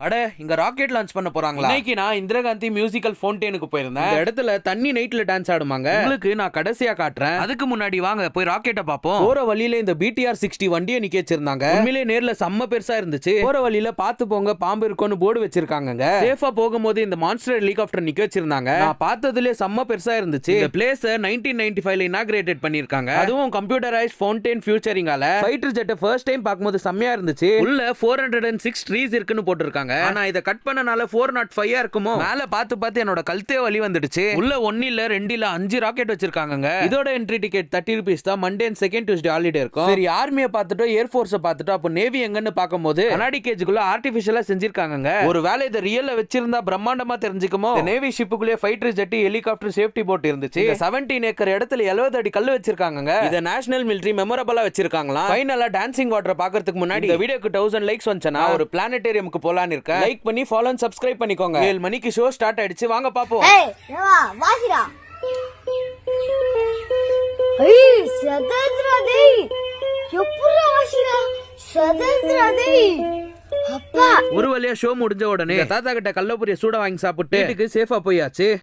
அட இங்க rocket launch பண்ண போறாங்களா? இன்னைக்கு நான் இந்திரா காந்தி மியூசிக்கல் ஃபவுண்டெயினுக்கு போயிருந்தேன். இந்த இடத்துல தண்ணி நைட்ல டான்ஸ் ஆடுமாங்க. உங்களுக்கு நான் கடைசியா காட்டுறேன். அதுக்கு முன்னாடி வாங்க போய் ராக்கெட்டை பாப்போம். போற வழியில இந்த BTR 60 வண்டியை நிக்க வச்சிருந்தாங்க. உண்மையிலே நேர்ல செம்ம பெருசா இருந்துச்சு. போற வழியில பாத்து போங்க பாம்பு இருக்கும்னு போர்டு வச்சிருக்காங்க. சேஃபா போகும்போது இந்த மான்ஸ்டர் ஹெலிகாப்டர் நிக்க வச்சிருந்தாங்க. நான் பார்த்ததுல செம்ம பெருசா இருந்துச்சு. இந்த பிளேஸ் 1995ல இனாகிரேட்டட் பண்ணிருக்காங்க. அதுவும் கம்ப்யூட்டரைஸ்ட் ஃபவுண்டன் ஃபியூச்சரிங்கால ஃபைட்டர் ஜெட்டை ஃபர்ஸ்ட் டைம் பாக்கும்போது செம்மையா இருந்துச்சு. உள்ள 406 ட்ரீஸ் இருக்குன்னு போட்டுருக்காங்க. ஆனா இத கட் பண்ணனால 405 இருக்குமோ? மேல பார்த்து என்னோட கழுத்தே வலி வந்துடுச்சு. உள்ள 1 இல்ல 2 இல்ல 5 ராக்கெட் வச்சிருக்காங்க. இதோட என்ட்ரி டிக்கெட் 30 ரூபீஸ் தான். Monday and second Tuesday holiday இருக்கும். சரி ஆர்மியை பார்த்துட்டோம், ஏர் ஃபோர்ஸை பார்த்துட்டோம், அப்போ நேவி எங்கன்னு பார்க்கும்போது கண்ணாடி கேஜுக்குள்ள ஆர்டிபிஷியலா செஞ்சிருக்காங்க. ஒரு வேலை இதை ரியல்ல வச்சிருந்தா பிரம்மாண்டமா தெரிஞ்சுக்குமோ. நேவி ஷிப்புக்குள்ளே fighter jet helicopter safety boat இருந்துச்சு. 17 ஏக்கர் இடத்துல 70 அடி கல்லு வச்சிருக்காங்க. இத நேஷனல் மிலிட்டரி மெமரபிளா வச்சிருக்காங்களா. ஃபைனலா டான்சிங் வாட்டர் பார்க்கிறதுக்கு முன்னாடி இந்த வீடியோக்கு 1000 லைக்ஸ் வந்துச்சுனா ஒரு பிளானட்டேரியமுக்கு போலான்னு இருக்கேன். லைக் பண்ணி ஃபாலோ அண்ட் சப்ஸ்கிரைப் பண்ணிக்கோங்க. 7 மணிக்கு ஷோ ஸ்டார்ட் ஆயிடுச்சு, வாங்க பாப்போம். ஏய் ரவா வாசிடா. ஏய் சதந்திரா டேய் எப்புறா வாசிடா சதந்திரா டேய். அப்பா ஒரு வழியா ஷோ முடிஞ்ச உடனே தாத்தா கிட்ட கல்லபுரிய சூட வாங்கி சாப்பிட்டு வீட்டுக்கு சேஃபா போயாச்சு.